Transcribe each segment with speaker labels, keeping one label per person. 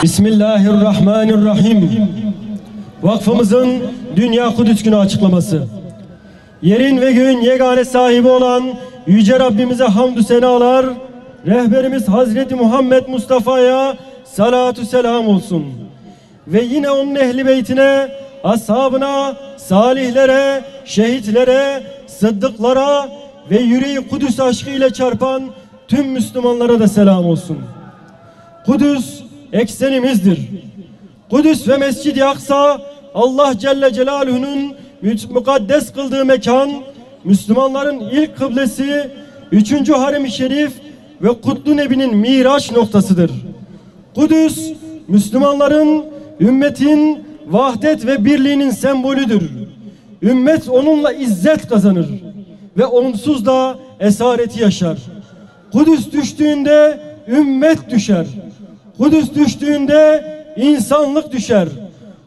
Speaker 1: Bismillahirrahmanirrahim. Vakfımızın Dünya Kudüs Günü açıklaması. Yerin ve göğün yegane sahibi olan Yüce Rabbimize hamdü senalar, rehberimiz Hazreti Muhammed Mustafa'ya salatu selam olsun. Ve yine onun ehli beytine, ashabına, salihlere, şehitlere, sıddıklara ve yüreği Kudüs aşkı ile çarpan tüm Müslümanlara da selam olsun. Kudüs eksenimizdir. Kudüs ve Mescid-i Aksa Allah Celle Celaluhu'nun mukaddes kıldığı mekan, Müslümanların ilk kıblesi, 3. Harem-i Şerif ve Kutlu Nebi'nin miraç noktasıdır. Kudüs, Müslümanların, ümmetin vahdet ve birliğinin sembolüdür. Ümmet onunla izzet kazanır ve onsuz da esareti yaşar. Kudüs düştüğünde ümmet düşer. Kudüs düştüğünde insanlık düşer.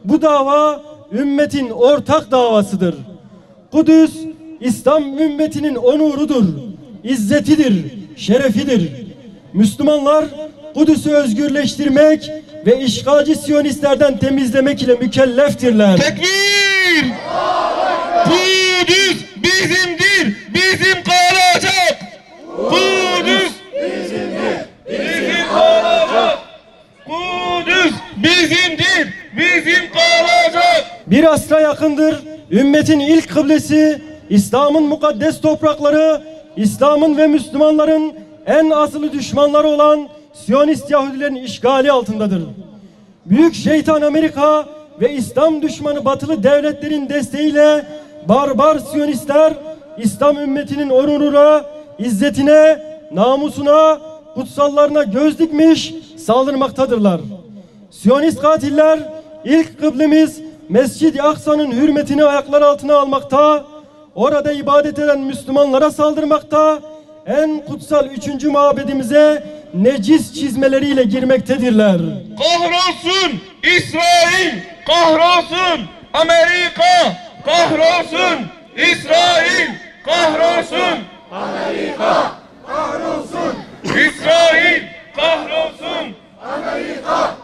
Speaker 1: Bu dava ümmetin ortak davasıdır. Kudüs, İslam ümmetinin onurudur, izzetidir, şerefidir. Müslümanlar Kudüs'ü özgürleştirmek ve işgalci Siyonistlerden temizlemek ile mükelleftirler.
Speaker 2: Tekbir! Kudüs bizimdir, bizim kalacak. Kudüs bizimdir, bizim kalacak. Kudüs bizimdir, bizim kalacak.
Speaker 1: Bir asra yakındır ümmetin ilk kıblesi, İslam'ın mukaddes toprakları, İslam'ın ve Müslümanların en asılı düşmanları olan Siyonist Yahudilerin işgali altındadır. Büyük şeytan Amerika ve İslam düşmanı batılı devletlerin desteğiyle barbar Siyonistler İslam ümmetinin onuruna, izzetine, namusuna, kutsallarına göz dikmiş saldırmaktadırlar. Siyonist katiller ilk kıblemiz Mescid-i Aksa'nın hürmetini ayaklar altına almakta, orada ibadet eden Müslümanlara saldırmakta, en kutsal 3. mabedimize necis çizmeleriyle girmektedirler.
Speaker 2: Kahrolsun İsrail, kahrolsun Amerika, kahrolsun İsrail, kahrolsun Amerika, kahrolsun İsrail, kahrolsun Amerika.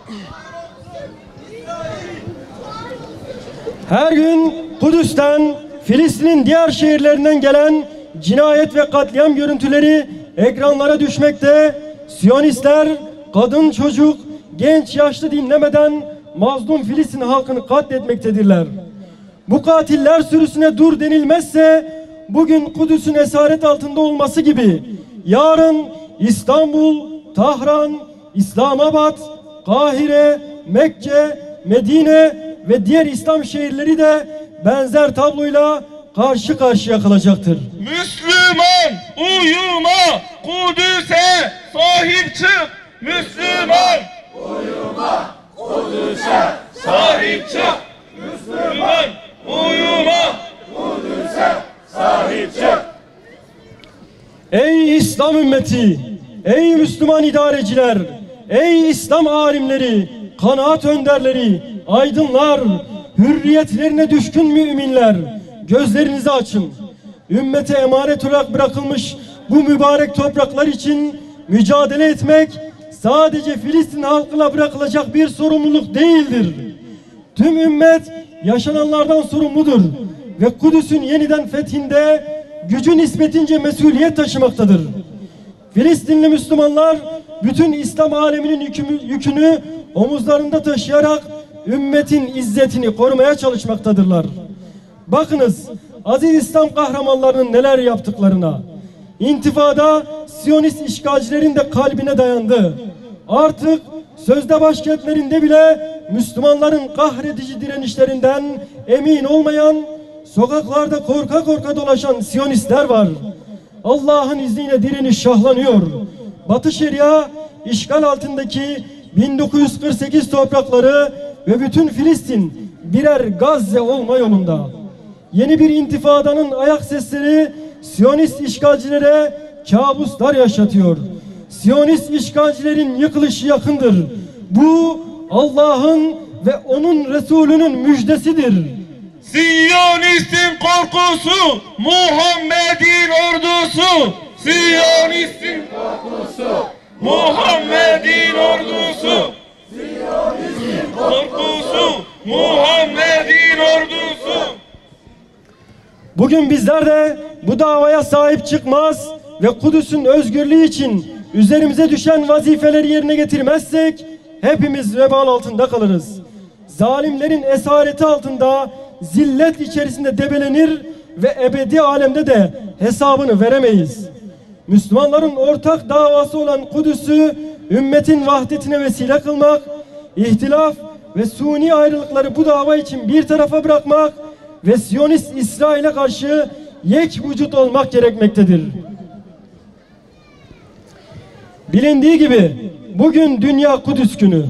Speaker 1: Her gün Kudüs'ten, Filistin'in diğer şehirlerinden gelen cinayet ve katliam görüntüleri ekranlara düşmekte. Siyonistler kadın, çocuk, genç, yaşlı dinlemeden mazlum Filistin halkını katletmektedirler. Bu katiller sürüsüne dur denilmezse bugün Kudüs'ün esaret altında olması gibi yarın İstanbul, Tahran, İslamabad, Kahire, Mekke, Medine ve diğer İslam şehirleri de benzer tabloyla karşı karşıya kalacaktır.
Speaker 2: Müslüman uyuma, Kudüs'e sahip çık. Müslüman uyuma, Kudüs'e sahip çık. Müslüman uyuma, Kudüs'e sahip çık.
Speaker 1: Ey İslam ümmeti, ey Müslüman idareciler, ey İslam alimleri, kanaat önderleri, aydınlar, hürriyetlerine düşkün müminler, gözlerinizi açın. Ümmete emanet olarak bırakılmış bu mübarek topraklar için mücadele etmek sadece Filistin halkına bırakılacak bir sorumluluk değildir. Tüm ümmet yaşananlardan sorumludur ve Kudüs'ün yeniden fethinde gücü nispetince mesuliyet taşımaktadır. Filistinli Müslümanlar bütün İslam aleminin yükünü omuzlarında taşıyarak ümmetin izzetini korumaya çalışmaktadırlar. Bakınız aziz İslam kahramanlarının neler yaptıklarına. İntifada Siyonist işgalcilerin de kalbine dayandı. Artık sözde başkentlerinde bile Müslümanların kahredici direnişlerinden emin olmayan, sokaklarda korka korka dolaşan Siyonistler var. Allah'ın izniyle direniş şahlanıyor. Batı Şeria işgal altındaki 1948 toprakları ve bütün Filistin birer Gazze olma yolunda. Yeni bir intifadanın ayak sesleri Siyonist işgalcilere kabuslar yaşatıyor. Siyonist işgalcilerin yıkılışı yakındır. Bu Allah'ın ve onun Resulünün müjdesidir.
Speaker 2: Siyonistin korkusu, Muhammed'in ordusu. Siyonistin korkusu, Muhammed'in ordusu. Siyonistin korkusu, Muhammed'in ordusu.
Speaker 1: Bugün bizler de bu davaya sahip çıkmaz ve Kudüs'ün özgürlüğü için üzerimize düşen vazifeleri yerine getirmezsek hepimiz vebal altında kalırız. Zalimlerin esareti altında zillet içerisinde debelenir ve ebedi alemde de hesabını veremeyiz. Müslümanların ortak davası olan Kudüs'ü ümmetin vahdetine vesile kılmak, ihtilaf ve suni ayrılıkları bu dava için bir tarafa bırakmak ve Siyonist İsrail'e karşı yek vücut olmak gerekmektedir. Bilindiği gibi bugün Dünya Kudüs Günü.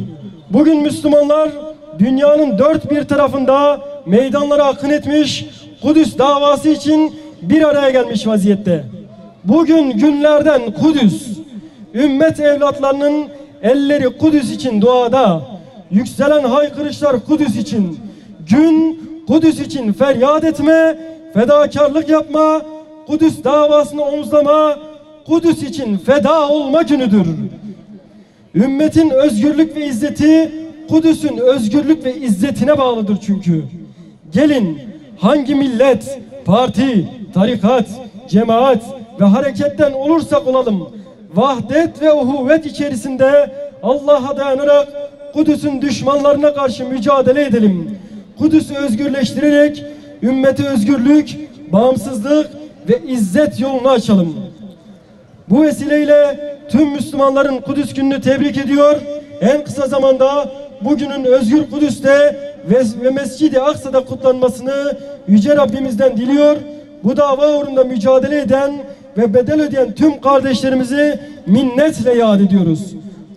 Speaker 1: Bugün Müslümanlar dünyanın dört bir tarafında meydanlara akın etmiş, Kudüs davası için bir araya gelmiş vaziyette. Bugün günlerden Kudüs, ümmet evlatlarının elleri Kudüs için duada, yükselen haykırışlar Kudüs için, gün Kudüs için feryat etme, fedakarlık yapma, Kudüs davasını omuzlama, Kudüs için feda olma günüdür. Ümmetin özgürlük ve izzeti Kudüs'ün özgürlük ve izzetine bağlıdır çünkü. Gelin hangi millet, parti, tarikat, cemaat ve hareketten olursak olalım, vahdet ve uhuvvet içerisinde Allah'a dayanarak Kudüs'ün düşmanlarına karşı mücadele edelim. Kudüs'ü özgürleştirerek ümmete özgürlük, bağımsızlık ve izzet yolunu açalım. Bu vesileyle tüm Müslümanların Kudüs gününü tebrik ediyor. En kısa zamanda bugünün Özgür Kudüs'te ve Mescid-i Aksa'da kutlanmasını Yüce Rabbimizden diliyor. Bu dava uğrunda mücadele eden ve bedel ödeyen tüm kardeşlerimizi minnetle yad ediyoruz.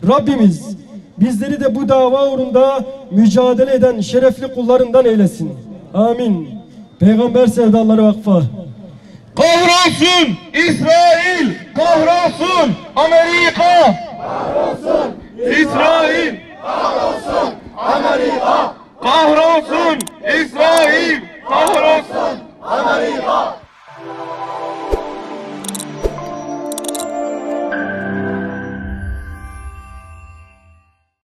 Speaker 1: Rabbimiz bizleri de bu dava uğrunda mücadele eden şerefli kullarından eylesin. Amin. Peygamber Sevdaları Vakfı.
Speaker 2: Kahrolsun İsrail, kahrolsun Amerika, kahrolsun İsrail, kahrolsun